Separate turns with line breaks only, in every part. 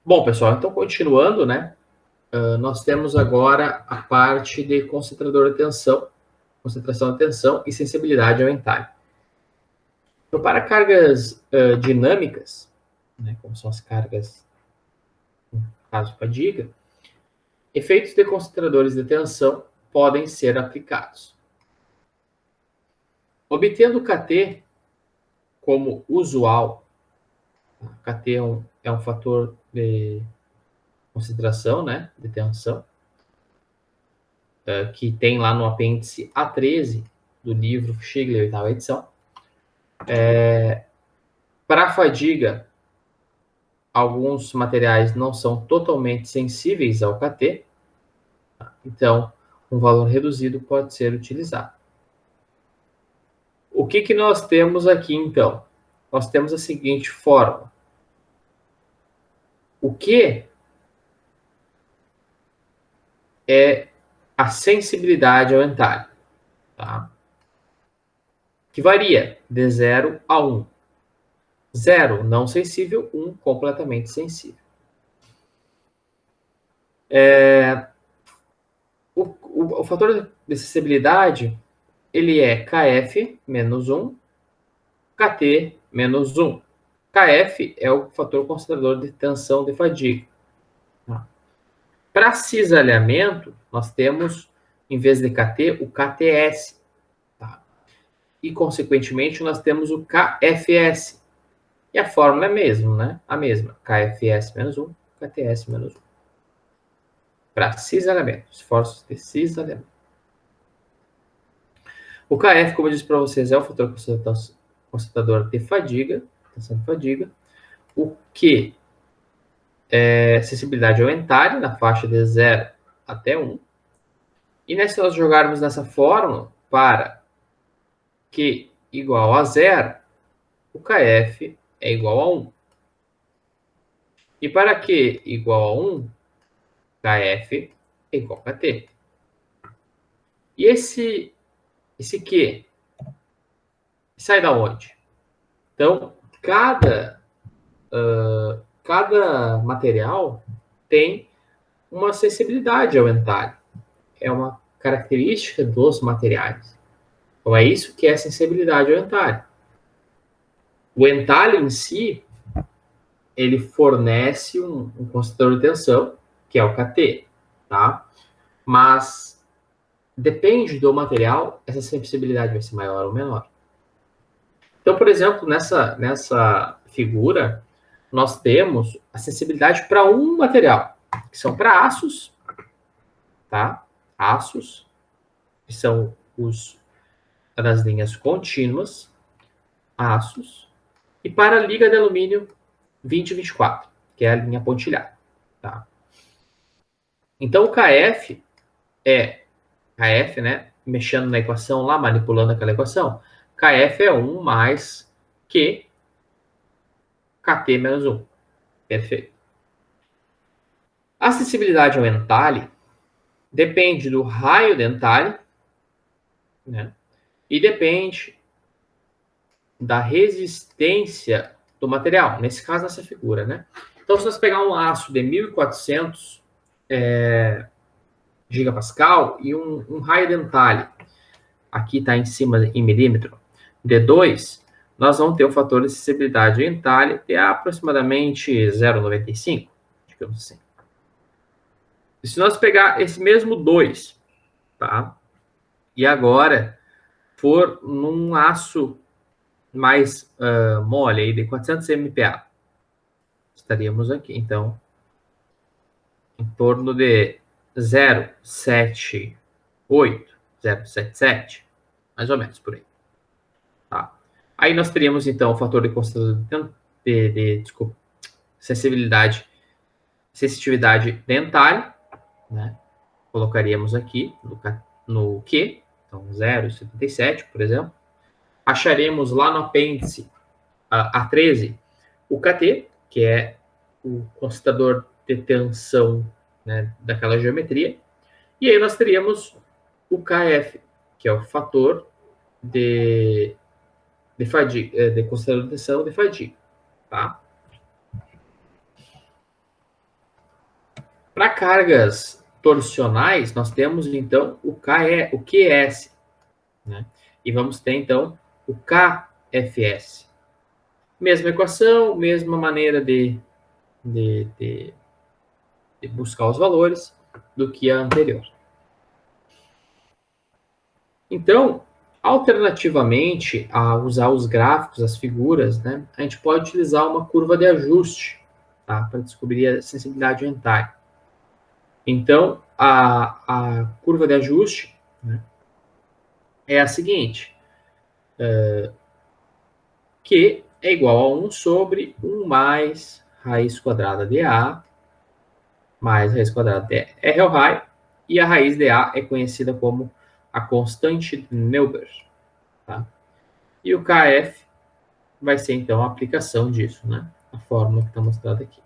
Bom, pessoal, então continuando, né? Nós temos agora a parte de concentrador de tensão, concentração de tensão e sensibilidade ao entalhe. Então, para cargas dinâmicas, né, como são as cargas, no caso fadiga, efeitos de concentradores de tensão podem ser aplicados. Obtendo KT como usual, KT é um fator de concentração, né, de tensão, que tem lá no apêndice A13 do livro Schigley, oitava edição. Para a fadiga, alguns materiais não são totalmente sensíveis ao KT, então um valor reduzido pode ser utilizado. O que nós temos aqui, então? Nós temos a seguinte fórmula. O que é a sensibilidade ao entalhe? Tá? Que varia de 0 a 1. 0 não sensível, 1 completamente sensível. O fator de sensibilidade ele é Kf menos 1, Kt menos 1. Kf é o fator concentrador de tensão de fadiga. Para cisalhamento, nós temos, em vez de Kt, o KTS. Tá? E, consequentemente, nós temos o KFS. E a fórmula é a mesma, né? A mesma. KFS menos 1, KTS menos 1. Para cisalhamento, esforços de cisalhamento. O KF, como eu disse para vocês, é o fator concentrador de fadiga, tensão de fadiga. O Q é sensibilidade ao entalhe, na faixa de 0 até 1. E se nós jogarmos nessa fórmula para Q igual a 0, o KF é igual a 1. E para Q igual a 1, KF é igual a KT. E esse Q sai da onde? Então, cada material tem uma sensibilidade ao entalhe. É uma característica dos materiais. Então, é isso que é sensibilidade ao entalhe. O entalhe em si, ele fornece um concentrador de tensão, que é o KT, tá? Mas depende do material, essa sensibilidade vai ser maior ou menor. Então, por exemplo, nessa figura, nós temos a sensibilidade para um material, que são para aços, tá? Aços, que são das linhas contínuas, aços, e para a liga de alumínio 2024, que é a linha pontilhada. Tá? Então, o KF é KF, né? Mexendo na equação lá, manipulando aquela equação. KF é 1 mais Q KT menos 1. Perfeito. A sensibilidade ao entalhe depende do raio de entalhe, né? E depende da resistência do material, nesse caso, nessa figura, né? Então, se nós pegar um aço de 1400 gigapascal e um raio de entalhe, aqui está em cima em milímetro, de 2, nós vamos ter o fator de sensibilidade ao entalhe de aproximadamente 0,95, digamos assim. E se nós pegar esse mesmo 2, tá? E agora for num aço mais mole, aí de 400 MPa, estaríamos aqui, então, em torno de 0,78, 0,77, mais ou menos por aí. Tá? Aí nós teríamos, então, o fator de concentrador desculpa, sensitividade dentária, né? Colocaríamos aqui no Q, então 0,77, por exemplo. Acharemos lá no apêndice A13 o KT, que é o concentrador de tensão, né, daquela geometria. E aí nós teríamos o KF, que é o fator de fadiga, de concentrador de tensão de fadiga. Tá? Para cargas torsionais, nós temos, então, o QS, né? E vamos ter, então, o KFS. Mesma equação, mesma maneira de buscar os valores do que a anterior. Então, alternativamente a usar os gráficos, as figuras, né, a gente pode utilizar uma curva de ajuste, tá, para descobrir a sensibilidade unitária. Então, a curva de ajuste, né, é a seguinte, que é igual a 1 sobre 1 mais raiz quadrada de A, mais raiz quadrada de R ao raio, e a raiz de A é conhecida como a constante de Neubert. Tá? E o KF vai ser, então, a aplicação disso, né? A fórmula que está mostrada aqui.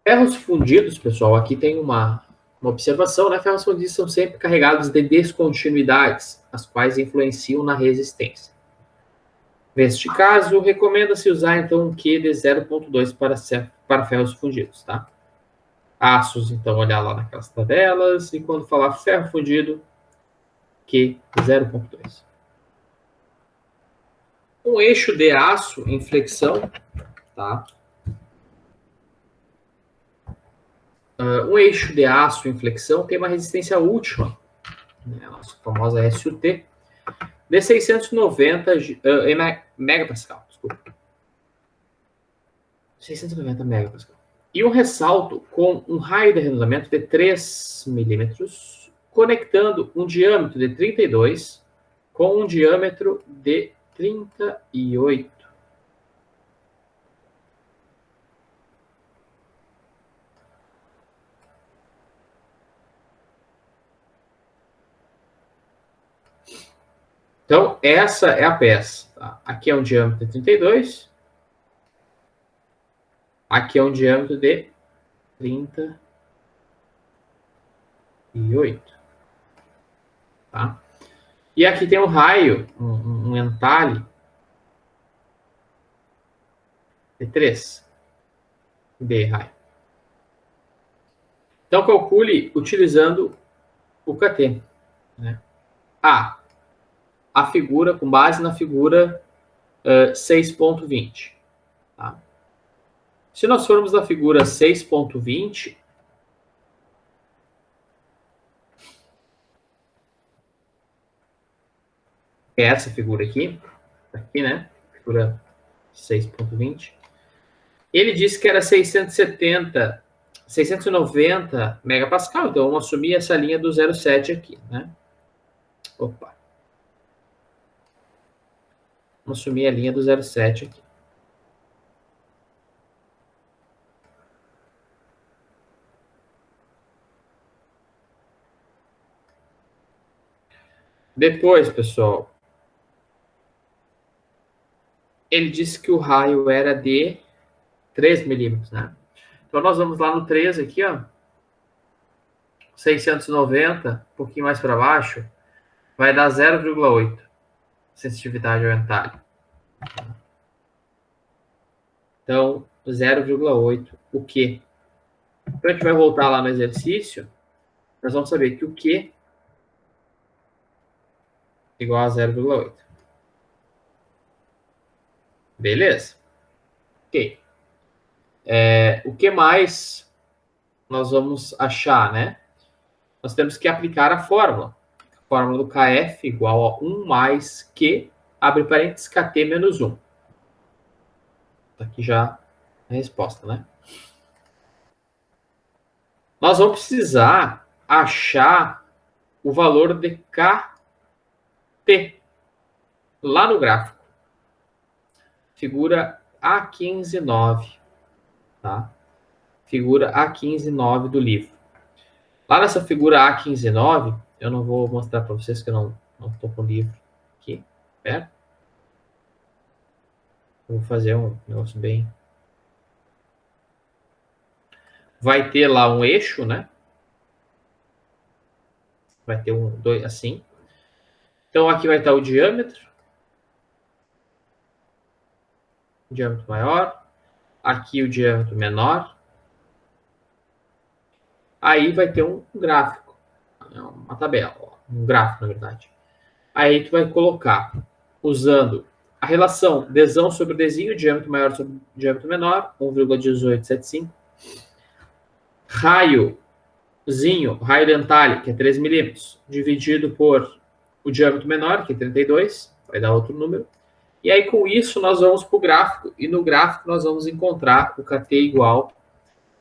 Ferros fundidos, pessoal, aqui tem uma observação, né? Ferros fundidos são sempre carregados de descontinuidades, as quais influenciam na resistência. Neste caso, recomenda-se usar, então, um Q de 0,2 para ferros fundidos, tá? Aços, então, olhar lá naquelas tabelas, e quando falar ferro fundido, Q 0,2. Um eixo de aço em flexão, tá? Um eixo de aço em flexão tem uma resistência última, né, a nossa famosa SUT, de 690 megapascal, desculpa. 690 megapascal. E um ressalto com um raio de arredondamento de 3 milímetros, conectando um diâmetro de 32 com um diâmetro de 38. Então, essa é a peça. Tá? Aqui é um diâmetro de 32. Aqui é um diâmetro de 38. Tá? E aqui tem um raio, um entalhe de 3 B raio. Então, calcule utilizando o KT. Né? A figura, com base na figura 6.20. Tá? Se nós formos na figura 6.20, é essa figura aqui, né? Figura 6.20. Ele disse que era 690 megapascal, então vamos assumir essa linha do 0,7 aqui, né? Opa. Vamos assumir a linha do 0,7 aqui. Depois, pessoal, ele disse que o raio era de 3 milímetros, né? Então, nós vamos lá no 3 aqui, ó. 690, um pouquinho mais para baixo, vai dar 0,8 sensitividade ao entalhe. Então, 0,8, o Q. Então, a gente vai voltar lá no exercício, nós vamos saber que o Q é igual a 0,8. Beleza? Ok. O que mais nós vamos achar, né? Nós temos que aplicar a fórmula. A fórmula do KF igual a 1 mais Q, abre parênteses, KT menos 1. Tá aqui já a resposta, né? Nós vamos precisar achar o valor de KT lá no gráfico. Figura A15.9, tá? Figura A15.9 do livro. Lá nessa figura A15.9, eu não vou mostrar para vocês que eu não estou com o livro aqui, certo? Eu vou fazer um negócio bem... Vai ter lá um eixo, né? Vai ter dois, assim. Então, aqui vai estar o diâmetro. diâmetro maior, aqui o diâmetro menor. Aí vai ter um gráfico, uma tabela, um gráfico, na verdade. Aí tu vai colocar, usando a relação desão sobre desinho, diâmetro maior sobre diâmetro menor, 1,1875. Raiozinho, raio dentário, que é 3 milímetros, dividido por o diâmetro menor, que é 32, vai dar outro número. E aí, com isso, nós vamos para o gráfico, e no gráfico nós vamos encontrar o KT igual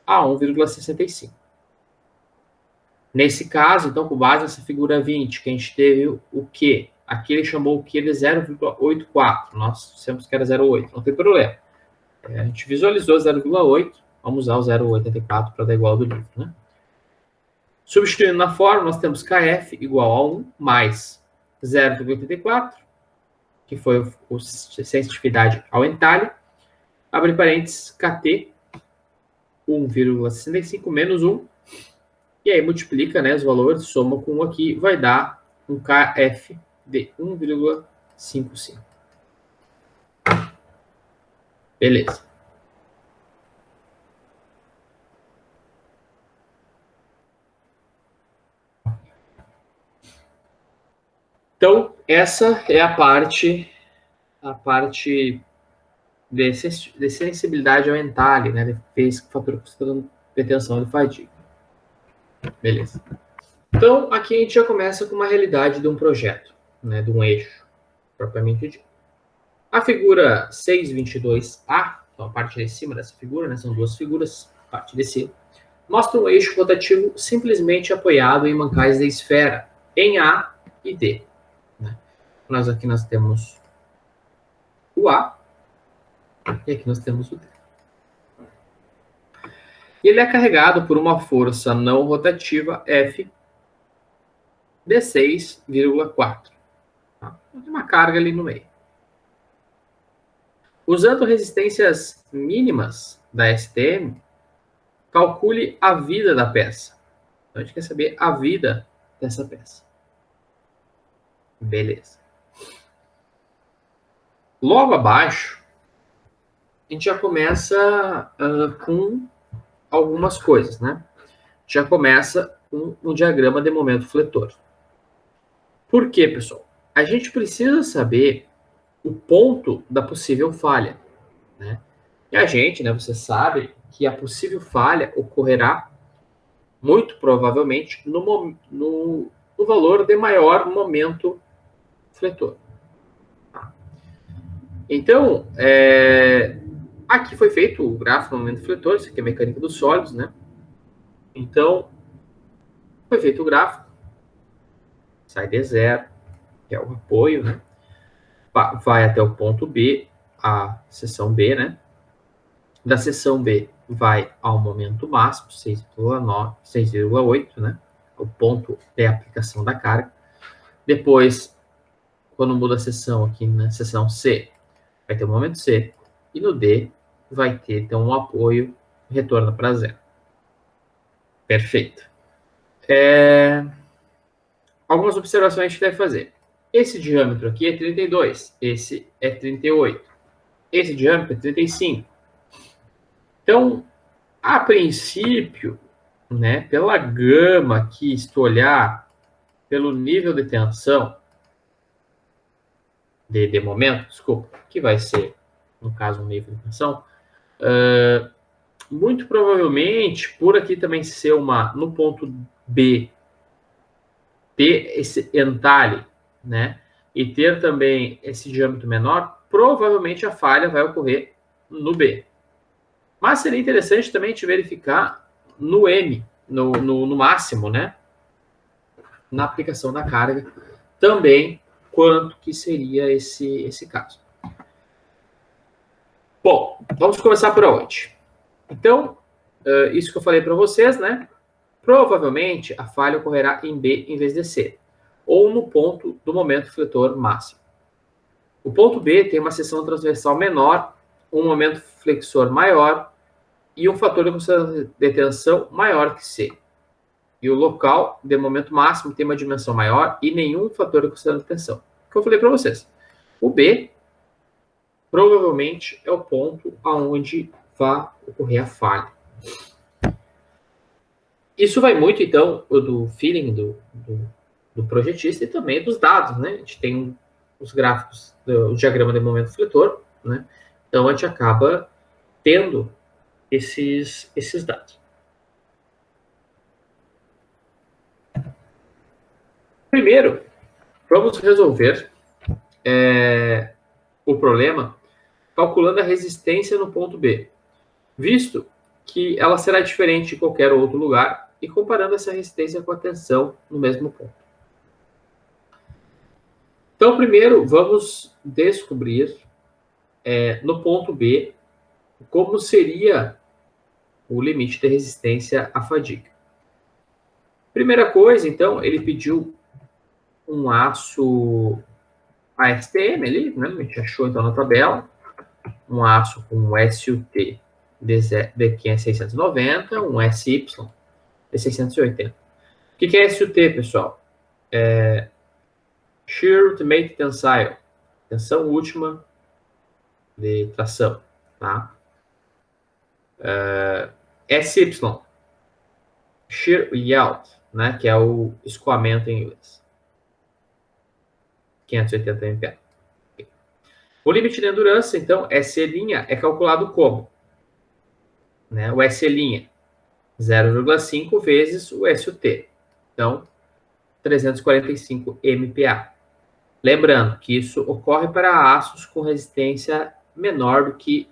a 1,65. Nesse caso, então, com base nessa figura 20, que a gente teve o Q, aqui ele chamou o Q de 0,84, nós dissemos que era 0,8, não tem problema. A gente visualizou 0,8, vamos usar o 0,84 para dar igual ao do livro, né? Substituindo na fórmula, nós temos KF igual a 1 mais 0,84, que foi a sensitividade ao entalhe, abre parênteses, KT, 1,65 menos 1, e aí multiplica, né, os valores, soma com 1 aqui, vai dar um KF de 1,55. Beleza. Então, essa é a parte de sensibilidade ao entalhe, né? Ele fez fator considerando detenção de fadiga. Beleza. Então, aqui a gente já começa com uma realidade de um projeto, né? De um eixo, propriamente dito. A figura 622A, então a parte de cima dessa figura, né? São duas figuras, a parte de cima, mostra um eixo rotativo simplesmente apoiado em mancais de esfera, em A e D. Né? Aqui nós temos o A, e aqui nós temos o D. E ele é carregado por uma força não rotativa F de 6,4. Tá? Tem uma carga ali no meio. Usando resistências mínimas da STM, calcule a vida da peça. Então a gente quer saber a vida dessa peça. Beleza. Logo abaixo, a gente já começa com algumas coisas, né? Já começa com um diagrama de momento fletor. Por quê, pessoal? A gente precisa saber o ponto da possível falha, né? E a gente, né, você sabe que a possível falha ocorrerá muito provavelmente no valor de maior momento fletor. Então, aqui foi feito o gráfico do momento fletor, isso aqui é a mecânica dos sólidos, né? Então, foi feito o gráfico, sai de zero, que é o apoio, né? Vai até o ponto B, a seção B, né? Da seção B vai ao momento máximo, 6,8, né? O ponto é a aplicação da carga. Depois, quando muda a seção aqui na seção C, vai ter o momento C. E no D, vai ter, então, um apoio, retorna para zero. Perfeito. Algumas observações a gente deve fazer. Esse diâmetro aqui é 32, esse é 38. Esse diâmetro é 35. Então, a princípio, né, pela gama aqui, se tu olhar pelo nível de tensão, de momento, desculpa, que vai ser, no caso, um nível de tensão, muito provavelmente, por aqui também ser no ponto B, ter esse entalhe, né, e ter também esse diâmetro menor, provavelmente a falha vai ocorrer no B. Mas seria interessante também te verificar no M, no máximo, né? Na aplicação da carga, também quanto que seria esse caso. Bom, vamos começar por onde? Então, isso que eu falei para vocês, né? Provavelmente a falha ocorrerá em B em vez de C, ou no ponto do momento fletor máximo. O ponto B tem uma seção transversal menor, um momento flexor maior e um fator de tensão maior que C. E o local de momento máximo tem uma dimensão maior e nenhum fator de consideração de tensão. O que eu falei para vocês. O B provavelmente é o ponto aonde vai ocorrer a falha. Isso vai muito, então, do feeling do projetista e também dos dados, né? A gente tem os gráficos, o diagrama de momento fletor, né? Então, a gente acaba tendo esses dados. Primeiro, vamos resolver o problema calculando a resistência no ponto B, visto que ela será diferente em qualquer outro lugar e comparando essa resistência com a tensão no mesmo ponto. Então, primeiro, vamos descobrir no ponto B como seria o limite de resistência à fadiga. Primeira coisa, então, ele pediu um aço ASTM ali, né? A gente achou então na tabela, um aço com SUT de 690, um SY de 680. O que é SUT, pessoal? Shear Ultimate Tensile, tensão última de tração, tá? SY, Shear Yield, né? Que é o escoamento em inglês. 580 MPa. O limite de endurance, então, SE' é calculado como? Né? O SE', 0,5 vezes o SUT. Então, 345 MPa. Lembrando que isso ocorre para aços com resistência menor do que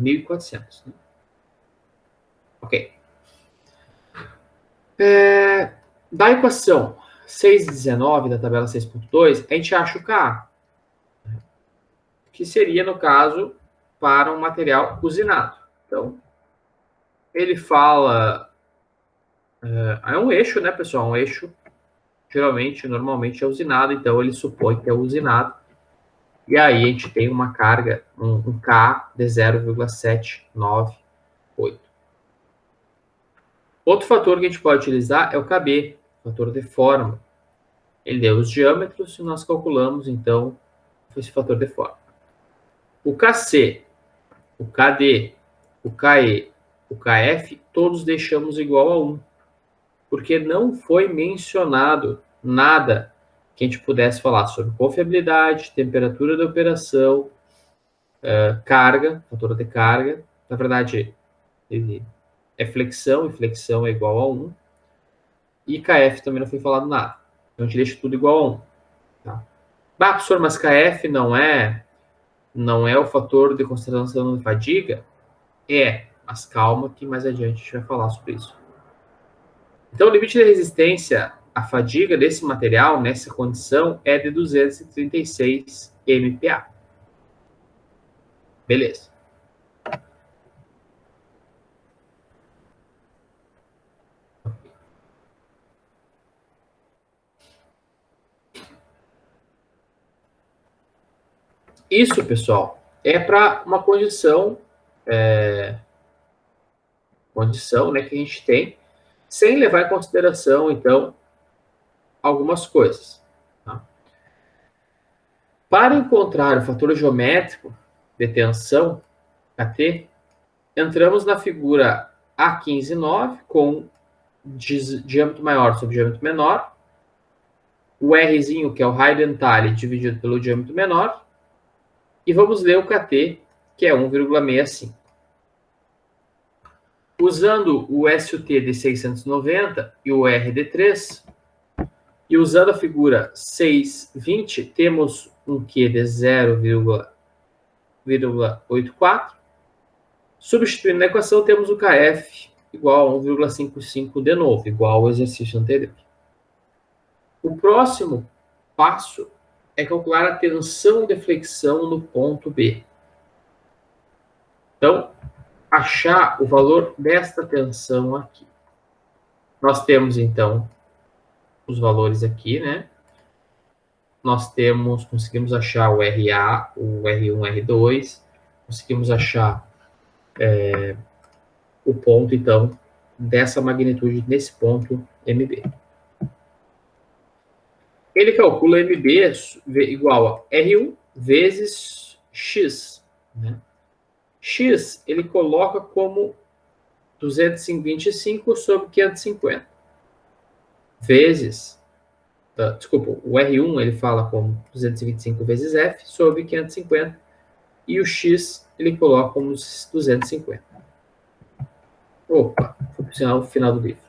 1.400. Né? Ok. Da equação 6,19 da tabela 6.2, a gente acha o Ka, que seria, no caso, para um material usinado. Então, ele fala... é um eixo, né, pessoal? Um eixo, geralmente, normalmente é usinado, então ele supõe que é usinado. E aí a gente tem uma carga, um K de 0,798. Outro fator que a gente pode utilizar é o KB, fator de forma. Ele deu os diâmetros e nós calculamos, então, esse fator de forma. O KC, o KD, o KE, o KF, todos deixamos igual a 1, porque não foi mencionado nada que a gente pudesse falar sobre confiabilidade, temperatura da operação, carga, fator de carga. Na verdade, ele é flexão, e flexão é igual a 1. E KF também não foi falado nada. Então, a gente deixa tudo igual a 1. Tá? Professor, mas KF não é o fator de consideração de fadiga? Mas calma que mais adiante a gente vai falar sobre isso. Então, o limite de resistência à fadiga desse material, nessa condição, é de 236 MPa. Beleza. Isso, pessoal, é para uma condição, né, que a gente tem, sem levar em consideração, então, algumas coisas. Tá? Para encontrar o fator geométrico de tensão, KT, entramos na figura A15,9, com diâmetro maior sobre diâmetro menor, o Rzinho, que é o Heidenthal, dividido pelo diâmetro menor, e vamos ler o KT, que é 1,65. Usando o SUT de 690 e o R de 3, e usando a figura 620, temos um Q de 0,84. Substituindo na equação, temos o KF igual a 1,55 de novo, igual ao exercício anterior. O próximo passo é calcular a tensão de flexão no ponto B. Então, achar o valor desta tensão aqui. Nós temos, então, os valores aqui, né? Nós conseguimos achar o RA, o R1, R2, conseguimos achar o ponto, então, dessa magnitude nesse ponto MB. Ele calcula MB igual a R1 vezes X, né? X ele coloca como 225 sobre 550 vezes, desculpa, o R1 ele fala como 225 vezes F sobre 550 e o X ele coloca como 250. Opa, foi pro sinal final do livro.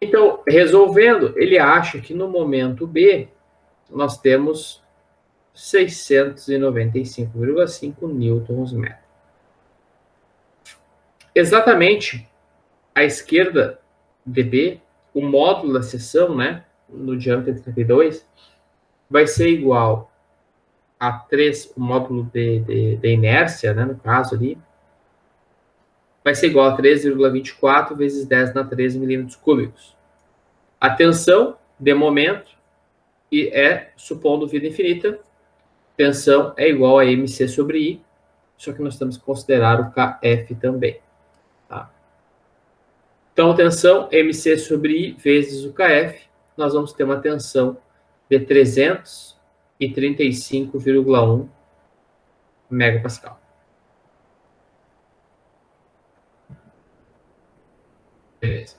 Então, resolvendo, ele acha que no momento B nós temos 695,5 newtons-metro. Exatamente à esquerda de B, o módulo da seção, né, no diâmetro de 32, vai ser igual a 3, o módulo de inércia, né, no caso ali, vai ser igual a 3,24 vezes 10 na 13 milímetros cúbicos. A tensão, de momento, e supondo vida infinita, tensão é igual a mc sobre I, só que nós temos que considerar o Kf também. Tá? Então, tensão mc sobre I vezes o Kf, nós vamos ter uma tensão de 335,1 megapascal. Beleza.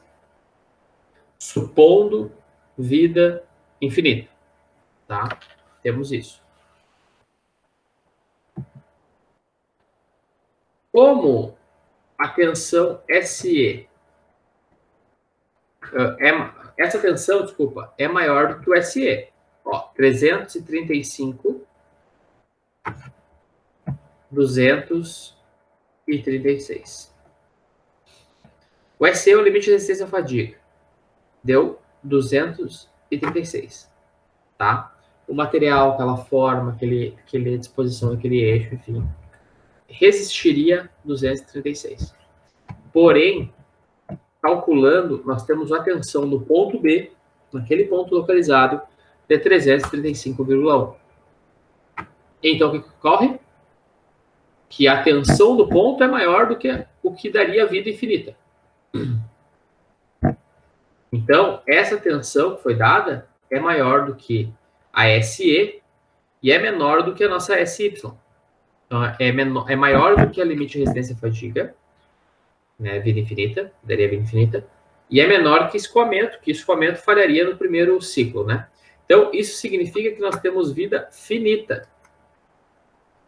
Supondo vida infinita. Tá? Temos isso. Como a tensão SE essa tensão, desculpa, é maior do que o SE. Ó, 335, 236. O SE é o limite de resistência à fadiga. Deu 236, tá? O material, aquela forma, aquele disposição, aquele eixo, enfim, resistiria 236. Porém, calculando, nós temos a tensão no ponto B, naquele ponto localizado, de 335,1. Então, o que ocorre? Que a tensão do ponto é maior do que o que daria vida infinita. Então, essa tensão que foi dada é maior do que a SE e é menor do que a nossa SY. Então, é maior do que a limite de resistência à fadiga, né, vida infinita, daria vida infinita, e é menor que escoamento falharia no primeiro ciclo, né? Então, isso significa que nós temos vida finita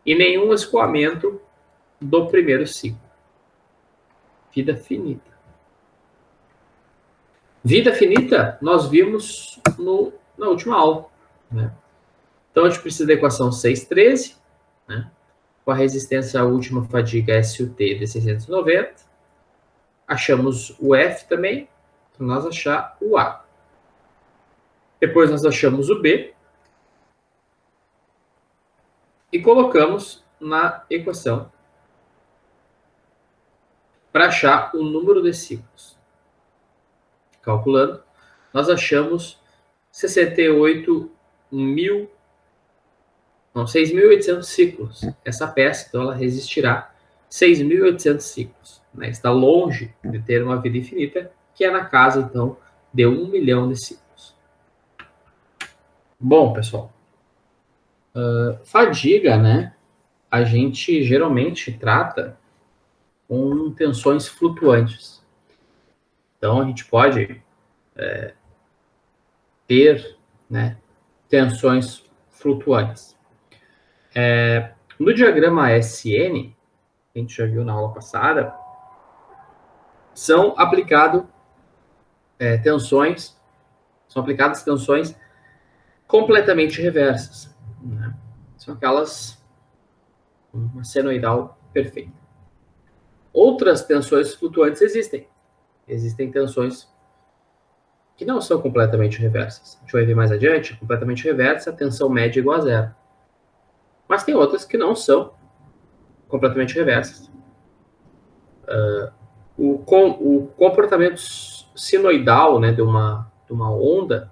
e nenhum escoamento do primeiro ciclo. Vida finita. Vida finita, nós vimos na última aula, né? Então, a gente precisa da equação 613, né? Com a resistência à última fadiga SUT de 690. Achamos o F também, para nós achar o A. Depois nós achamos o B e colocamos na equação para achar o número de ciclos. Calculando, nós achamos 6.800 ciclos. Essa peça, então, ela resistirá 6.800 ciclos. Né? Está longe de ter uma vida infinita, que é na casa, então, de 1 milhão de ciclos. Bom, pessoal, fadiga, né? A gente geralmente trata com tensões flutuantes. Então, a gente pode ter, né, tensões flutuantes. No diagrama SN, a gente já viu na aula passada, são aplicadas tensões completamente reversas. Né? São aquelas, uma senoidal perfeita. Outras tensões flutuantes existem. Existem tensões que não são completamente reversas. A gente vai ver mais adiante, completamente reversa, a tensão média é igual a zero. Mas tem outras que não são completamente reversas. O comportamento sinoidal, né, de uma onda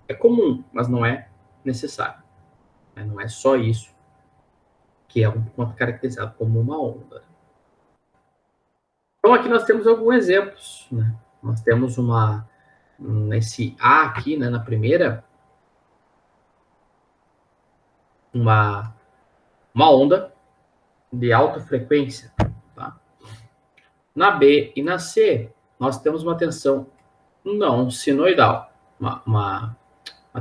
é comum, mas não é necessário. Né? Não é só isso que é caracterizado como uma onda. Então, aqui nós temos alguns exemplos, né? Nós temos nesse A aqui, né, na primeira, uma onda de alta frequência, tá? Na B e na C, nós temos uma tensão não sinoidal, uma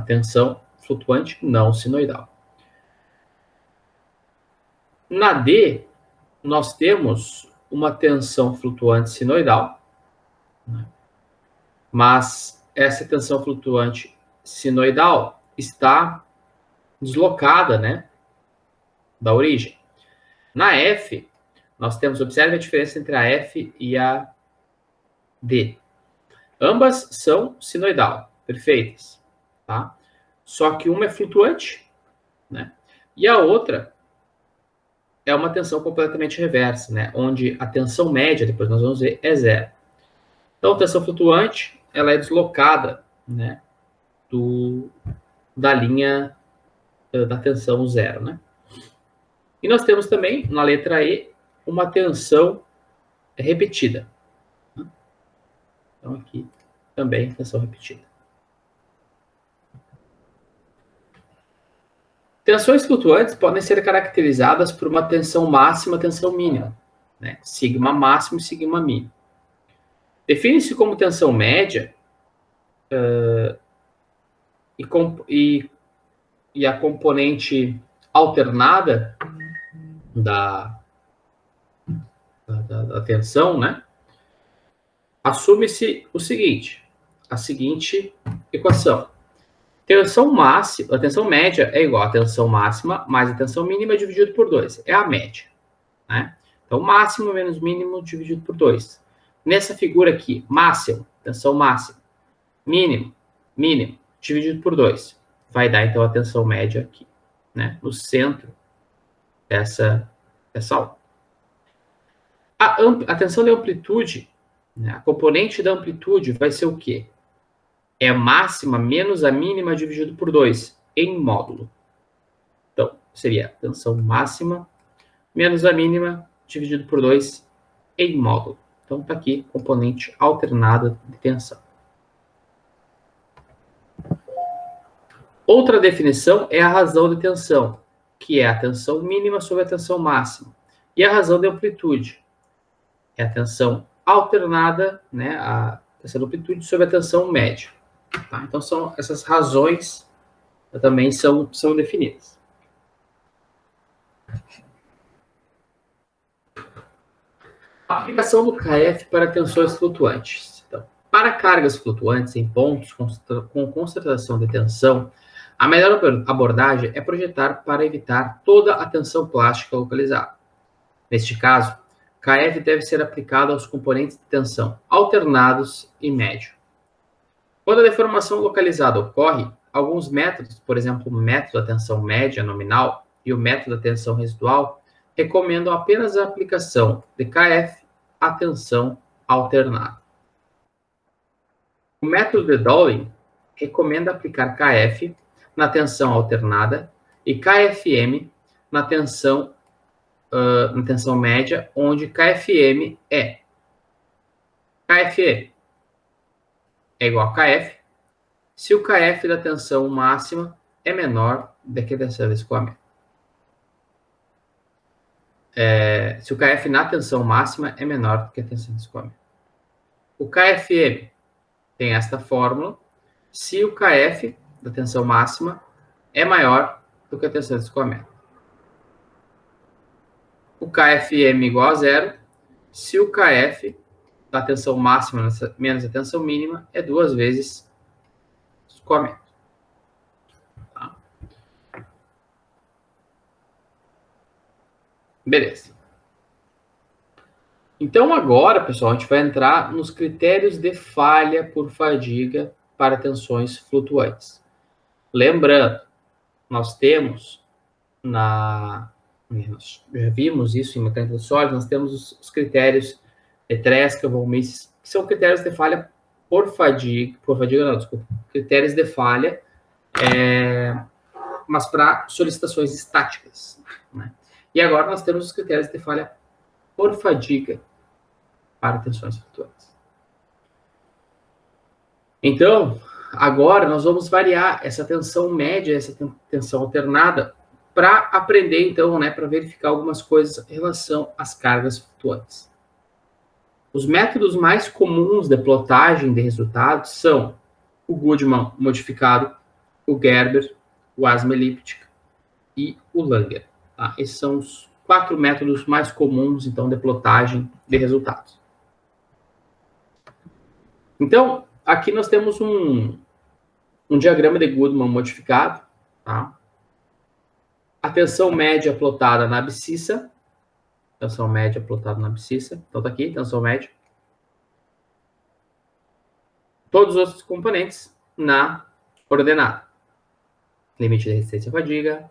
tensão flutuante não sinoidal. Na D, nós temos uma tensão flutuante sinoidal, né? Mas essa tensão flutuante sinoidal está deslocada, né, da origem. Na F, nós temos, observe a diferença entre a F e a D. Ambas são sinoidal, perfeitas, tá? Só que uma é flutuante, né? E a outra é uma tensão completamente reversa, né? Onde a tensão média, depois nós vamos ver, é zero. Então, a tensão flutuante, ela é deslocada, né, da linha da tensão zero, né? E nós temos também, na letra E, uma tensão repetida. Então, aqui também tensão repetida. Tensões flutuantes podem ser caracterizadas por uma tensão máxima e tensão mínima, né? Sigma máximo e sigma mínimo. Define-se como tensão média e a componente alternada da tensão, né? Assume-se a seguinte equação. Tensão máxima, a tensão média é igual à tensão máxima mais a tensão mínima dividido por 2. É a média, né? Então, máximo menos mínimo dividido por 2. Nessa figura aqui, máximo, tensão máxima, mínimo, dividido por 2. Vai dar, então, a tensão média aqui, né? No centro dessa aula. A tensão de amplitude, né? A componente da amplitude vai ser o quê? É a máxima menos a mínima dividido por 2, em módulo. Então, seria a tensão máxima menos a mínima dividido por 2 em módulo. Então, está aqui, componente alternada de tensão. Outra definição é a razão de tensão, que é a tensão mínima sobre a tensão máxima. E a razão de amplitude é a tensão alternada, né, a tensão de amplitude sobre a tensão média. Tá? Então, são essas razões também são definidas. A aplicação do KF para tensões flutuantes. Então, para cargas flutuantes em pontos com concentração de tensão, a melhor abordagem é projetar para evitar toda a tensão plástica localizada. Neste caso, KF deve ser aplicado aos componentes de tensão alternados e médio. Quando a deformação localizada ocorre, alguns métodos, por exemplo, o método da tensão média nominal e o método da tensão residual, recomendam apenas a aplicação de KF à tensão alternada. O método de Dowling recomenda aplicar KF na tensão alternada e KFM na tensão média, onde KFM é KFM é igual a KF se o KF da tensão máxima é menor do que a tensão de escoamento. Se o KF na tensão máxima é menor do que a tensão de escoamento. O KFM tem esta fórmula se o KF da tensão máxima é maior do que a tensão de escoamento. O KFM igual a zero se o KF da tensão máxima menos a tensão mínima é 2 vezes escoamento. Tá? Beleza. Então, agora, pessoal, a gente vai entrar nos critérios de falha por fadiga para tensões flutuantes. Lembrando, nós temos nós já vimos isso em mecânica sólida, nós temos os critérios de Tresca, von Mises, que são critérios de falha por fadiga não, desculpa, critérios de falha, mas para solicitações estáticas, né? E agora nós temos os critérios de falha por fadiga para tensões flutuantes. Então, agora nós vamos variar essa tensão média, essa tensão alternada, para aprender, então, né, para verificar algumas coisas em relação às cargas flutuantes. Os métodos mais comuns de plotagem de resultados são o Goodman modificado, o Gerber, o asma elíptica e o Langer. Tá? Esses são os 4 métodos mais comuns, então, de plotagem de resultados. Então, aqui nós temos um diagrama de Goodman modificado, tá? A tensão média plotada na abscissa, tensão média plotada na abscissa, então tá aqui, tensão média. Todos os outros componentes na ordenada. Limite de resistência à fadiga,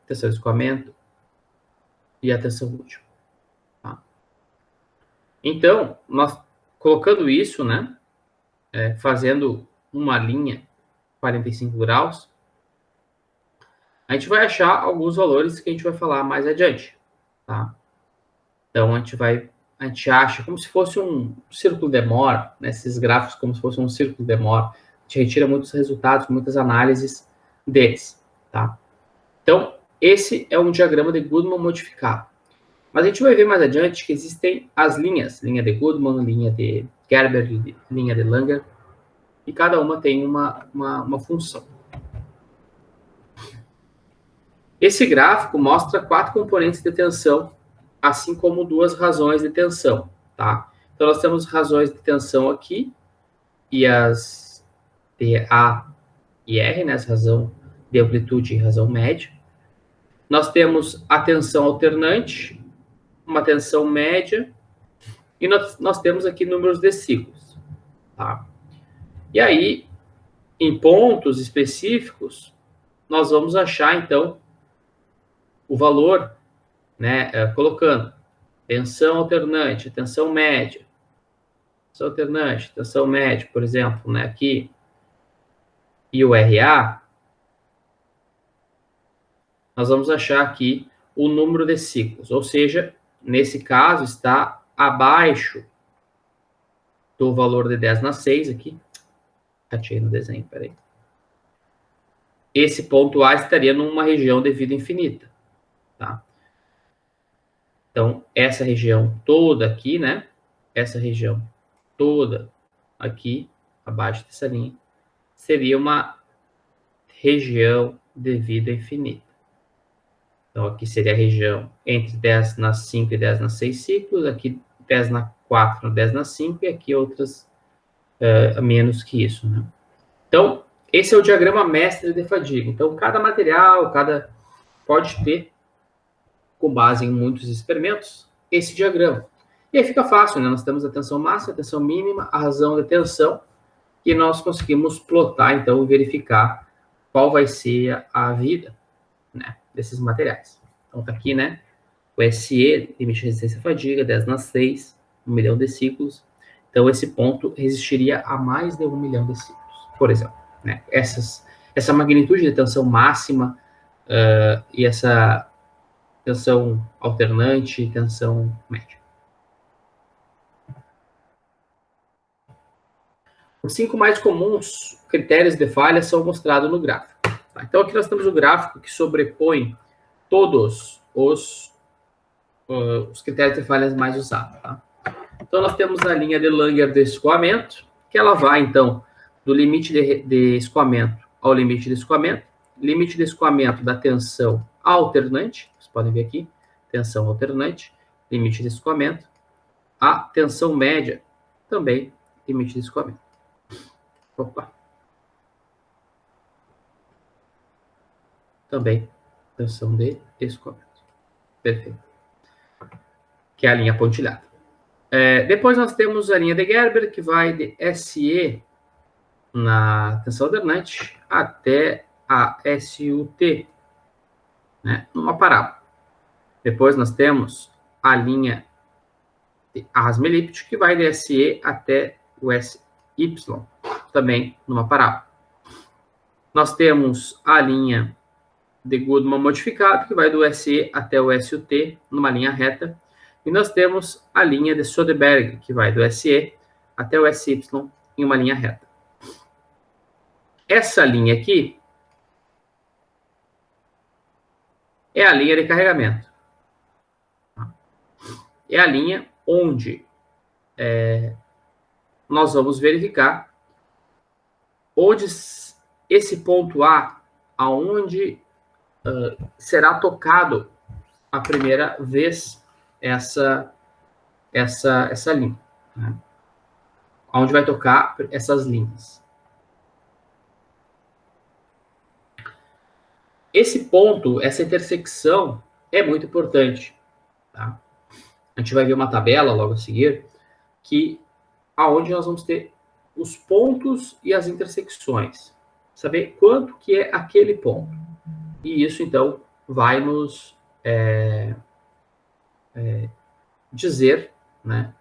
tensão de escoamento e a tensão útil. Tá? Então, nós colocando isso, né, fazendo uma linha 45 graus, a gente vai achar alguns valores que a gente vai falar mais adiante, tá? Então, a gente acha como se fosse um círculo de Moore, né? Esses gráficos como se fosse um círculo de Moore. A gente retira muitos resultados, muitas análises deles, tá? Então, esse é um diagrama de Goodman modificado. Mas a gente vai ver mais adiante que existem as linhas, linha de Goodman, linha de Gerber, linha de Langer, e cada uma tem uma função. Esse gráfico mostra 4 componentes de tensão, assim como 2 razões de tensão, tá? Então, nós temos razões de tensão aqui, e as A e R, né? As razão de amplitude e razão média. Nós temos a tensão alternante, uma tensão média, e nós temos aqui números de ciclos, tá? E aí, em pontos específicos, nós vamos achar, então, o valor, né, colocando tensão alternante, tensão média, tensão alternante, tensão média, por exemplo, né, aqui, e o RA, nós vamos achar aqui o número de ciclos, ou seja, nesse caso está abaixo do valor de 10 na 6 aqui, catei no desenho, peraí. Esse ponto A estaria numa região de vida infinita, tá? Então, essa região toda aqui, né? Essa região toda aqui, abaixo dessa linha, seria uma região de vida infinita. Então, aqui seria a região entre 10 na 5 e 10 na 6 ciclos, aqui 10 na 4, 10 na 5, e aqui outras menos que isso, né? Então, esse é o diagrama mestre de fadiga. Então, cada material, pode ter, com base em muitos experimentos, esse diagrama. E aí fica fácil, né? Nós temos a tensão máxima, a tensão mínima, a razão de tensão, e nós conseguimos plotar, então, verificar qual vai ser a vida, né, desses materiais. Então, tá aqui, né? O SE, limite de resistência à fadiga, 10 na 6, 1 milhão de ciclos. Então, esse ponto resistiria a mais de 1 milhão de ciclos, por exemplo. Né? Essa magnitude de tensão máxima e essa tensão alternante, tensão média. Os 5 mais comuns critérios de falha são mostrados no gráfico. Tá? Então, aqui nós temos o gráfico que sobrepõe todos os critérios de falhas mais usados. Tá? Então, nós temos a linha de Langer de escoamento, que ela vai, então, do limite de escoamento ao limite de escoamento. Limite de escoamento da tensão alternante, vocês podem ver aqui, tensão alternante, limite de escoamento. A tensão média, também, limite de escoamento. Opa. Também, tensão de escoamento. Perfeito. Que é a linha pontilhada. Depois nós temos a linha de Gerber, que vai de SE na tensão alternante até a SUT, né, numa parábola. Depois nós temos a linha de asma elíptica, que vai de SE até o SY, também numa parábola. Nós temos a linha de Goodman modificado, que vai do SE até o SUT, numa linha reta. E nós temos a linha de Soderberg, que vai do SE até o SY em uma linha reta. Essa linha aqui é a linha de carregamento. É a linha onde nós vamos verificar onde esse ponto A, aonde será tocado a primeira vez essa linha. Né? Onde vai tocar essas linhas. Esse ponto, essa intersecção, é muito importante. Tá? A gente vai ver uma tabela logo a seguir, que aonde nós vamos ter os pontos e as intersecções. Saber quanto que é aquele ponto. E isso, então, vai nos dizer, né,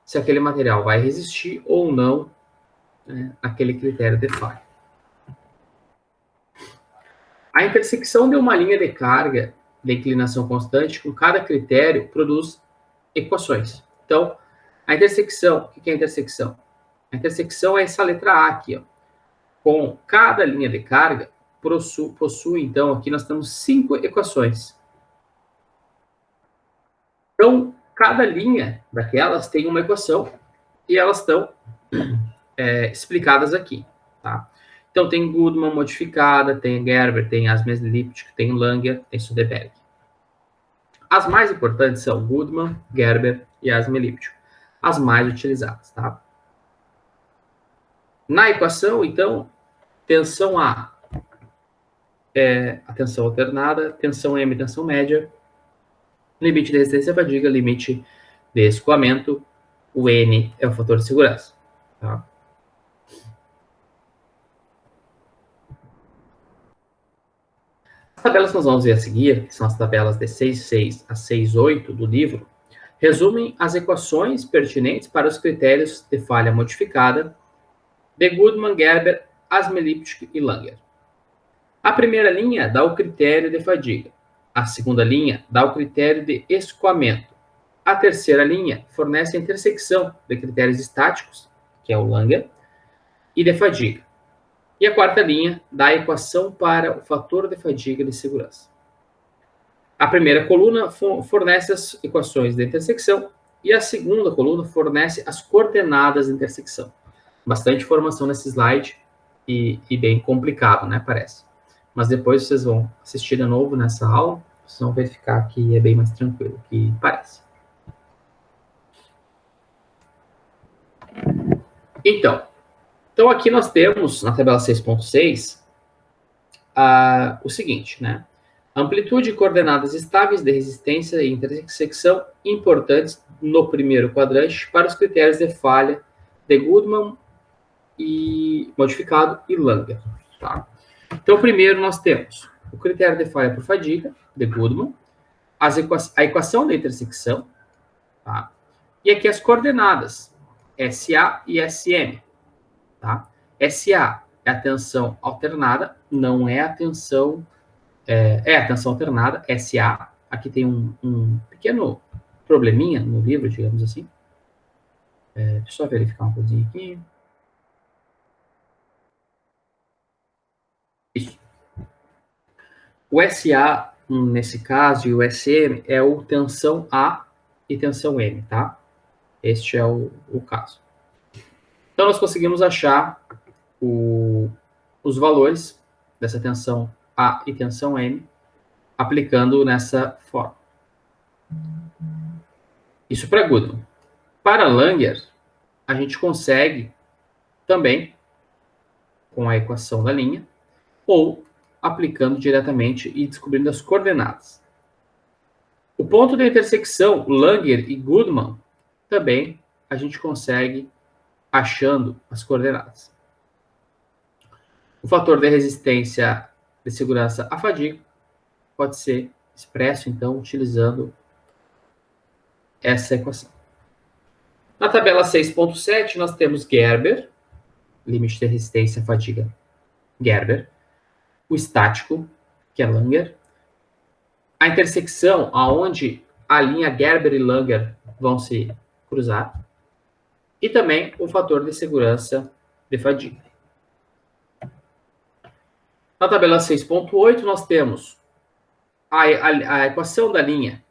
se aquele material vai resistir ou não, né, aquele critério de falha. A intersecção de uma linha de carga de inclinação constante com cada critério produz equações. Então, a intersecção, o que é a intersecção? A intersecção é essa letra A aqui, ó. Com cada linha de carga, possui, então, aqui nós temos 5 equações. Então, cada linha daquelas tem uma equação e elas estão explicadas aqui, tá? Então, tem Goodman modificada, tem Gerber, tem Asme-Lipschitz, tem Langer, tem Soderberg. As mais importantes são Goodman, Gerber e Asme-Lipschitz, as mais utilizadas, tá? Na equação, então, tensão A é a tensão alternada, tensão M, tensão média, limite de resistência à fadiga, limite de escoamento, o N é o fator de segurança, tá? As tabelas que nós vamos ver a seguir, que são as tabelas de 6.6 a 6.8 do livro, resumem as equações pertinentes para os critérios de falha modificada de Goodman, Gerber, Asme-Lipschitz e Langer. A primeira linha dá o critério de fadiga. A segunda linha dá o critério de escoamento. A terceira linha fornece a intersecção de critérios estáticos, que é o Langer, e de fadiga. E a quarta linha dá a equação para o fator de fadiga de segurança. A primeira coluna fornece as equações de intersecção e a segunda coluna fornece as coordenadas de intersecção. Bastante informação nesse slide e bem complicado, né, parece. Mas depois vocês vão assistir de novo nessa aula, vocês vão verificar que é bem mais tranquilo que parece. Então aqui nós temos, na tabela 6.6, o seguinte, né? Amplitude e coordenadas estáveis de resistência e intersecção importantes no primeiro quadrante para os critérios de falha de Goodman e modificado e Langer. Tá? Então, primeiro nós temos o critério de falha por fadiga, de Goodman, a equação da intersecção, tá? E aqui as coordenadas, SA e SM. Tá? SA é a tensão alternada, não é a tensão... a tensão alternada, SA. Aqui tem um pequeno probleminha no livro, digamos assim. Deixa eu só verificar uma coisinha aqui. Isso. O SA, nesse caso, e o SM é o tensão A e tensão M, tá? Este é o caso. Então, nós conseguimos achar os valores dessa tensão A e tensão M aplicando nessa forma. Isso para Goodman. Para Langer, a gente consegue também com a equação da linha ou aplicando diretamente e descobrindo as coordenadas. O ponto da intersecção Langer e Goodman também a gente consegue achando as coordenadas. O fator de resistência de segurança à fadiga pode ser expresso, então, utilizando essa equação. Na tabela 6.7, nós temos Gerber, limite de resistência à fadiga, Gerber. O estático, que é Langer. A intersecção, aonde a linha Gerber e Langer vão se cruzar. E também o fator de segurança de fadiga. Na tabela 6.8, nós temos a equação da linha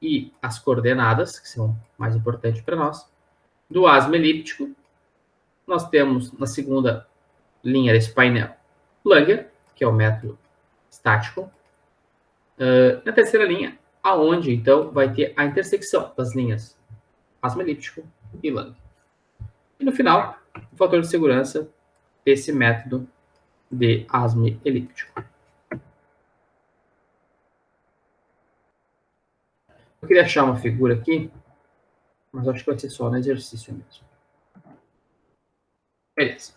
e as coordenadas, que são mais importantes para nós, do asma elíptico. Nós temos na segunda linha desse painel Langer, que é o método estático. Na terceira linha, aonde então vai ter a intersecção das linhas asma elíptico e Langer. E no final, o fator de segurança desse método de asma elíptico. Eu queria achar uma figura aqui, mas acho que vai ser só no exercício mesmo. Beleza.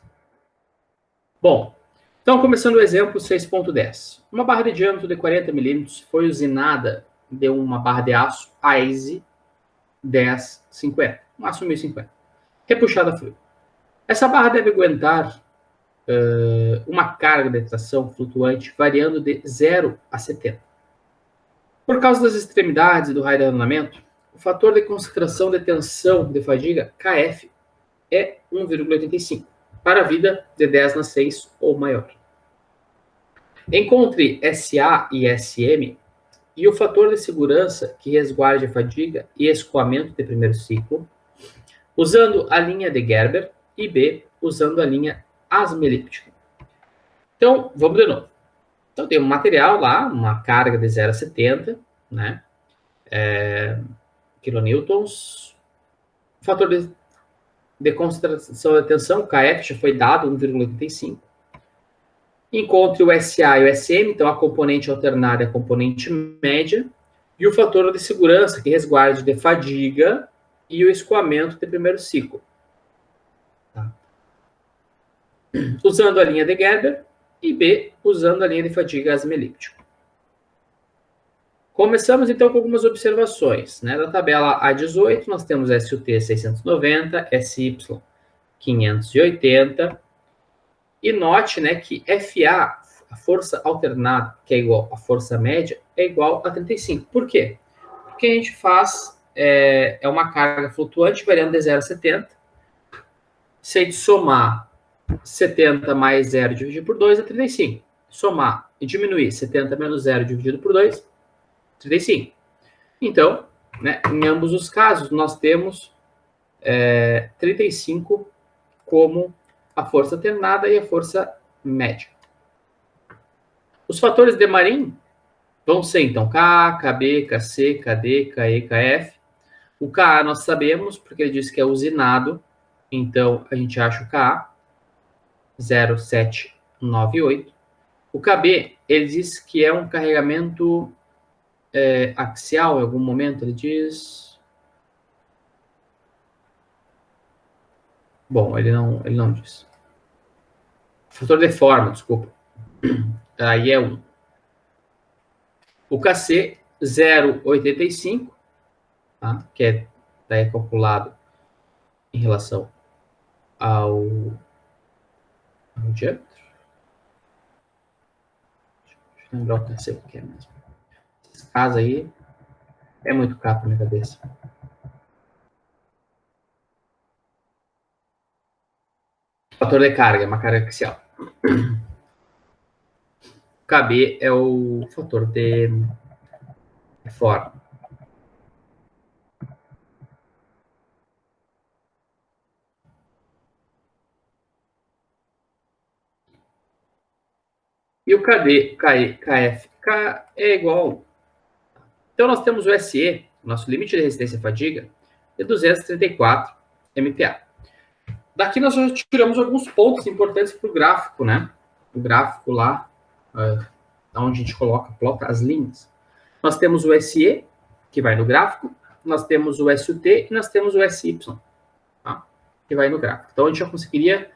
Bom, então começando o exemplo 6.10. Uma barra de diâmetro de 40 milímetros foi usinada de uma barra de aço AISE 1050, um aço 1050, repuxada a fluido. Essa barra deve aguentar uma carga de tração flutuante variando de 0 a 70. Por causa das extremidades do raio de arredondamento, o fator de concentração de tensão de fadiga, KF, é 1,85, para a vida de 10 na 6 ou maior. Encontre SA e SM e o fator de segurança que resguarde a fadiga e escoamento de primeiro ciclo, usando a linha de Gerber, e B, usando a linha asma elíptica. Então, vamos de novo. Então, tem um material lá, uma carga de 0 a 70, né? Kilonewtons. O fator de concentração de tensão, KF, já foi dado, 1,85. Encontre o SA e o SM, então a componente alternada é a componente média, e o fator de segurança, que resguarde de fadiga e o escoamento de primeiro ciclo. Tá? Usando a linha de Gerber, e B, usando a linha de fadiga asma elíptico. Começamos, então, com algumas observações. Né? Na tabela A18, nós temos SUT 690, SY 580, e note, né, que FA, a força alternada, que é igual à força média, é igual a 35. Por quê? Porque a gente faz, uma carga flutuante variando de 0 a 70. Se a gente somar 70 mais 0 dividido por 2 é 35. Somar e diminuir 70 menos 0 dividido por 2, 35. Então, né, em ambos os casos, nós temos 35 como a força alternada e a força média. Os fatores de Marin vão ser, então, K, KB, KC, KD, KE, KF. O KA nós sabemos, porque ele diz que é usinado, então a gente acha o KA, 0,798. O KB, ele diz que é um carregamento axial, em algum momento ele diz... Bom, ele não diz. Fator de forma, desculpa. Aí é 1. O KC, 0,85, tá? Que é daí calculado em relação ao diâmetro. Deixa eu lembrar o KC que é mesmo. Esse caso aí é muito caro na minha cabeça. Fator de carga, é uma carga axial. KB é o fator de forma. E o KD, KF, K é igual. Então, nós temos o SE, nosso limite de resistência à fadiga, de 234 MPa. Daqui nós já tiramos alguns pontos importantes para o gráfico, né? O gráfico lá, onde a gente plota as linhas. Nós temos o SE, que vai no gráfico, nós temos o SUT e nós temos o SY, tá? Que vai no gráfico. Então, a gente já conseguiria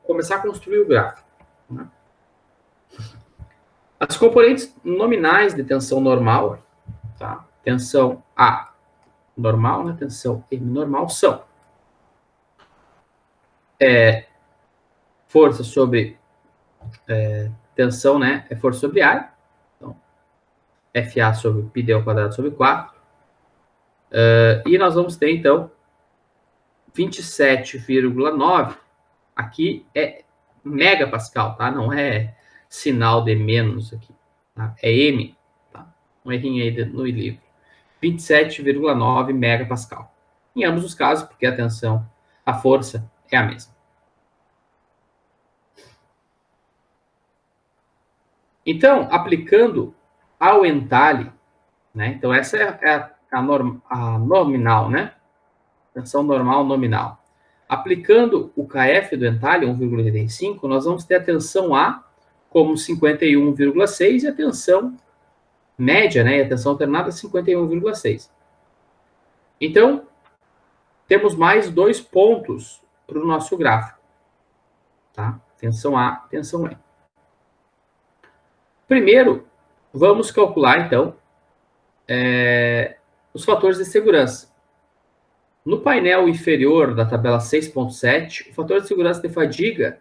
começar a construir o gráfico. Né? As componentes nominais de tensão normal, tá? Tensão A normal, né? Tensão M normal são força sobre tensão, né? É força sobre ar. Então, FA sobre πd ao quadrado sobre 4. E nós vamos ter, então, 27,9. Aqui é megapascal, tá? Não é sinal de menos aqui. Tá? É M. Tá? Um errinho aí no livro. 27,9 megapascal. Em ambos os casos, porque a tensão, a força é a mesma. Então, aplicando ao entalhe, né? Então, essa é a nominal, né? Tensão normal nominal. Aplicando o KF do entalhe, 1,85, nós vamos ter a tensão A como 51,6 e a tensão média, né? E a tensão alternada, 51,6. Então, temos mais 2 pontos para o nosso gráfico. Tá? Tensão A, tensão E. Primeiro, vamos calcular, então, os fatores de segurança. No painel inferior da tabela 6.7, o fator de segurança de fadiga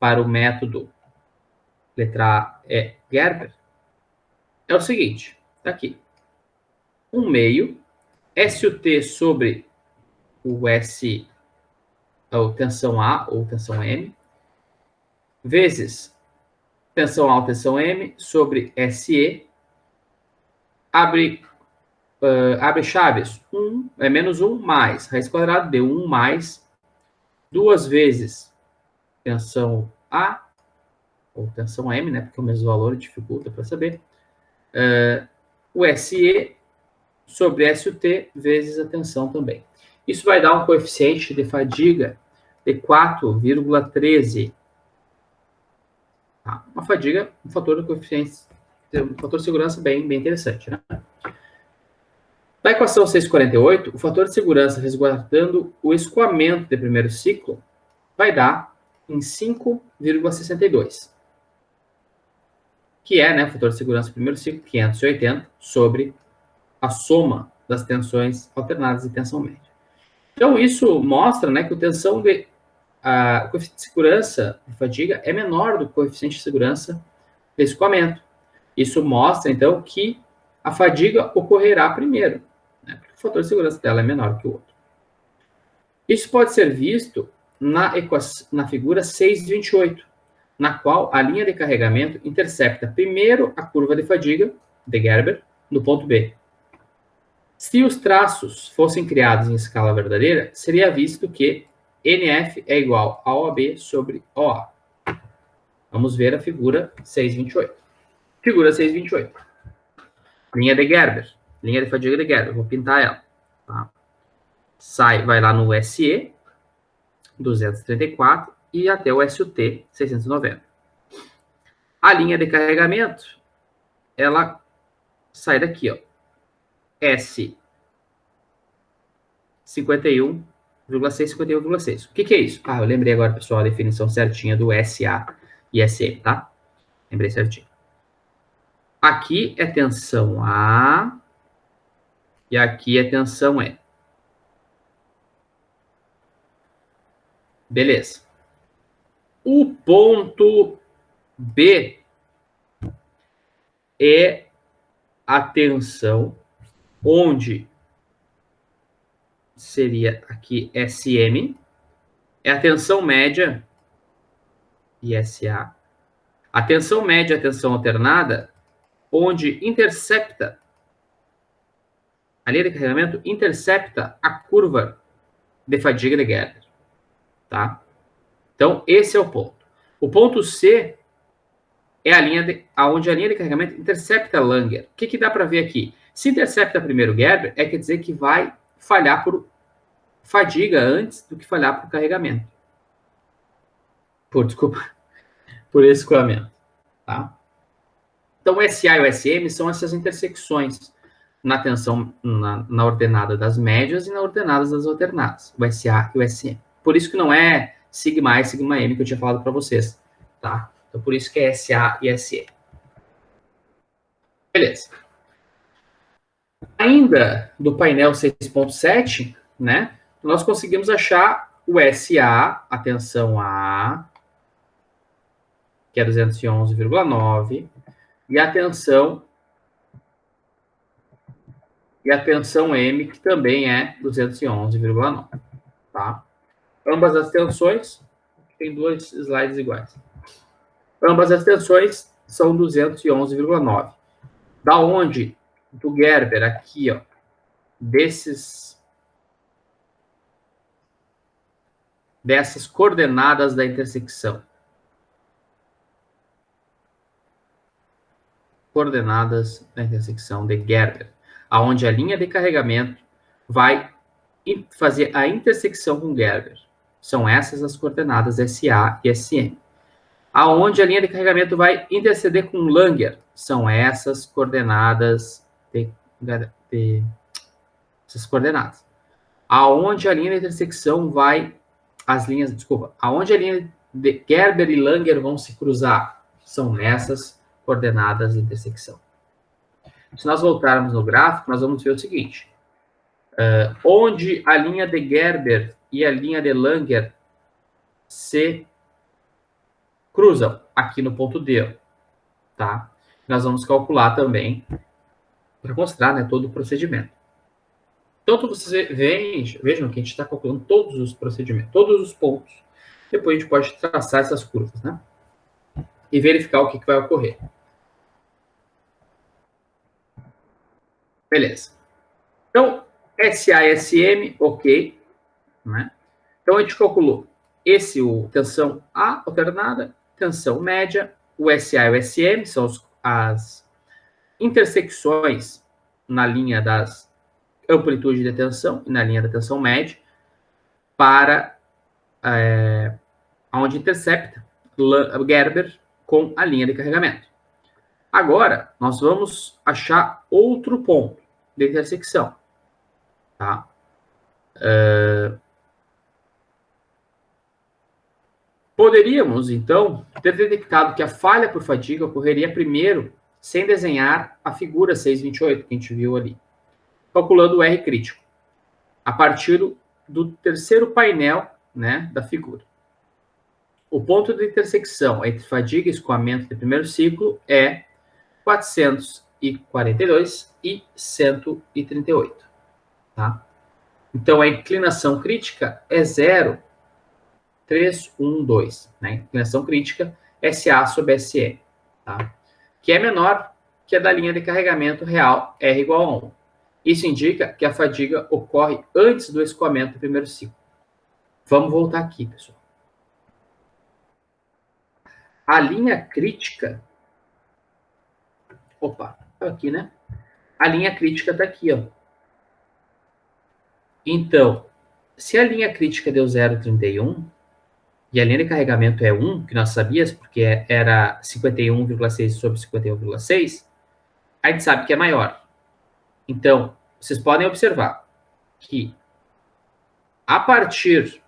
para o método letra A é Gerber é o seguinte, tá aqui. 1 meio SUT sobre o S, ou tensão A ou tensão M, vezes tensão A ou tensão M sobre SE, abre chaves, menos 1 mais raiz quadrada de 1 mais 2 vezes tensão A, ou tensão M, né, porque é o mesmo valor, dificulta para saber, o SE sobre SUT vezes a tensão também. Isso vai dar um coeficiente de fadiga de 4,13. Tá? Uma fadiga, um fator de coeficiente, um fator de segurança bem interessante, né? Na equação 648, o fator de segurança resguardando o escoamento de primeiro ciclo vai dar em 5,62, que é, né, o fator de segurança do primeiro ciclo, 580, sobre a soma das tensões alternadas e tensão média. Então, isso mostra, né, que o coeficiente de segurança de fadiga é menor do que o coeficiente de segurança de escoamento. Isso mostra, então, que a fadiga ocorrerá primeiro, né, porque o fator de segurança dela é menor que o outro. Isso pode ser visto na figura 6.28, na qual a linha de carregamento intercepta primeiro a curva de fadiga, de Gerber, no ponto B. Se os traços fossem criados em escala verdadeira, seria visto que NF é igual a OB sobre OA. Vamos ver a figura 6.28. Figura 6.28. Linha de Gerber. Linha de fadiga de Gerber. Vou pintar ela. Tá? Vai lá no SE, 234, e até o SUT, 690. A linha de carregamento, ela sai daqui, ó. S 51,6, 51,6. O que é isso? Eu lembrei agora, pessoal, a definição certinha do SA e SM, tá? Lembrei certinho. Aqui é tensão A e aqui é tensão E. Beleza. O ponto B é a tensão onde seria aqui SM, é a tensão média, ISA. A tensão média é a tensão alternada, onde intercepta, a linha de carregamento intercepta a curva de fadiga de Gerber. Tá? Então, esse é o ponto. O ponto C é a linha onde a linha de carregamento intercepta Langer. O que dá para ver aqui? Se intercepta primeiro Gerber, quer dizer que vai falhar por fadiga antes do que falhar por carregamento. Por escoamento. Tá? Então, o SA e o SM são essas intersecções na tensão, na ordenada das médias e na ordenada das alternadas. O SA e o SM. Por isso que não é sigma A e sigma M que eu tinha falado para vocês. Tá? Então, por isso que é SA e SE. Beleza. Ainda do painel 6.7, né, nós conseguimos achar o SA, a tensão A, que é 211,9, e a tensão e a tensão M, que também é 211,9, tá? Ambas as tensões, tem dois slides iguais. Ambas as tensões são 211,9. Da onde do Gerber aqui, ó, dessas coordenadas da intersecção. Coordenadas da intersecção de Gerber, aonde a linha de carregamento vai fazer a intersecção com Gerber. São essas as coordenadas SA e SM. Aonde a linha de carregamento vai interceder com Langer. São essas coordenadas essas coordenadas. Aonde a linha de intersecção vai aonde a linha de Gerber e Langer vão se cruzar. São nessas coordenadas de intersecção. Se nós voltarmos no gráfico, nós vamos ver o seguinte. Onde a linha de Gerber e a linha de Langer se cruzam, aqui no ponto D, tá? Nós vamos calcular também, para mostrar, né, todo o procedimento. Então, vocês vejam que a gente está calculando todos os procedimentos, todos os pontos. Depois a gente pode traçar essas curvas, né? E verificar o que vai ocorrer. Beleza. Então, SA e SM, ok. Né? Então, a gente calculou tensão A alternada, tensão média, o SA e o SM, são as intersecções na linha das amplitude de tensão e na linha da tensão média, para onde intercepta Gerber com a linha de carregamento. Agora, nós vamos achar outro ponto de intersecção. Tá? Poderíamos, então, ter detectado que a falha por fadiga ocorreria primeiro sem desenhar a figura 628 que a gente viu ali, calculando o R crítico, a partir do terceiro painel, né, da figura. O ponto de intersecção entre fadiga e escoamento de primeiro ciclo é 442 e 138. Tá? Então, a inclinação crítica é 0,312. Né? Inclinação crítica SA sobre SE. Tá? Que é menor que a da linha de carregamento real R igual a 1. Isso indica que a fadiga ocorre antes do escoamento do primeiro ciclo. Vamos voltar aqui, pessoal. A linha crítica... Opa, tá aqui, né? A linha crítica está aqui, ó. Então, se a linha crítica deu 0,31 e a linha de carregamento é 1, que nós sabíamos, porque era 51,6 sobre 51,6, a gente sabe que é maior. Então, vocês podem observar que a partir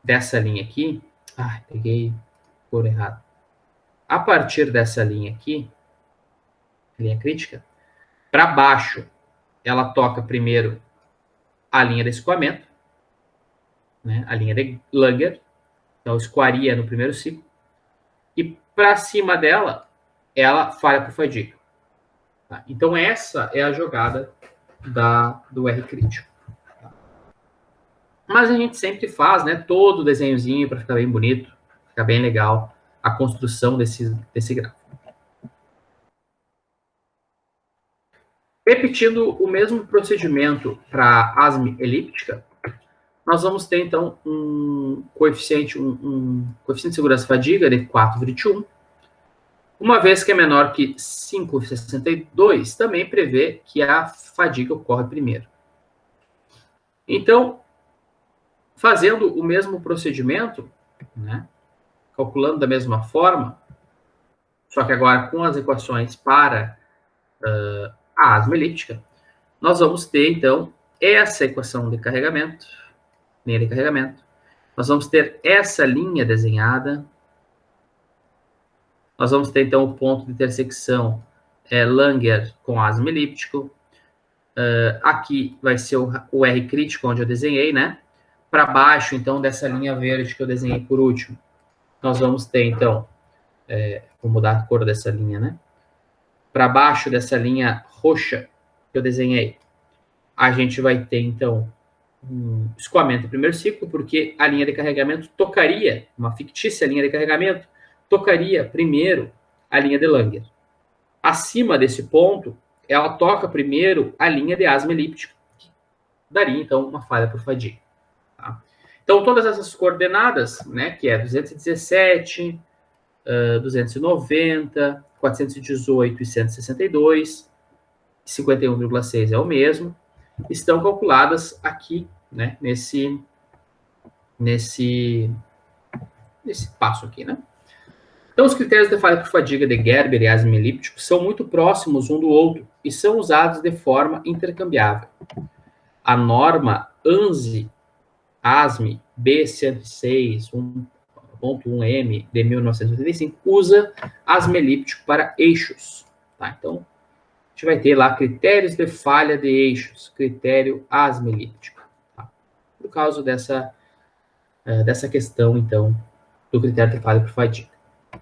dessa linha aqui... Ai, peguei por errado. A partir dessa linha aqui, linha crítica, para baixo, ela toca primeiro a linha de escoamento, né, a linha de Langer, então escoaria no primeiro ciclo, e para cima dela, ela falha por fadiga. Tá? Então, essa é a jogada do R crítico. Tá? Mas a gente sempre faz, né, todo o desenhozinho para ficar bem bonito, ficar bem legal, a construção desse gráfico. Repetindo o mesmo procedimento para ASME elíptica, nós vamos ter, então, um coeficiente de segurança-fadiga de 4,21. Uma vez que é menor que 5,62, também prevê que a fadiga ocorre primeiro. Então, fazendo o mesmo procedimento, né, calculando da mesma forma, só que agora com as equações para a ASME elíptica, nós vamos ter, então, essa equação de carregamento, linha de carregamento. Nós vamos ter essa linha desenhada. Nós vamos ter, então, o ponto de intersecção Langer com ASME elíptico. Aqui vai ser o R crítico, onde eu desenhei, né? Para baixo, então, dessa linha verde que eu desenhei por último, nós vamos ter, então, vou mudar a cor dessa linha, né? para baixo dessa linha roxa que eu desenhei, a gente vai ter, então, um escoamento do primeiro ciclo, porque a linha de carregamento tocaria, uma fictícia linha de carregamento, tocaria primeiro a linha de Langer. Acima desse ponto, ela toca primeiro a linha de asma elíptica, que daria, então, uma falha por fadiga. Tá? Então, todas essas coordenadas, né, que é 217, 290, 418 e 162, 51,6 é o mesmo, estão calculadas aqui, né, nesse passo aqui, né? Então, os critérios de falha por fadiga de Gerber e asma elíptico são muito próximos um do outro e são usados de forma intercambiável. A norma ANSI B106 1.1M de 1985 usa asma elíptico para eixos. Tá? Então, a gente vai ter lá critérios de falha de eixos, critério asma elíptico. Tá? Por causa dessa questão, então, do critério de falha por fadiga.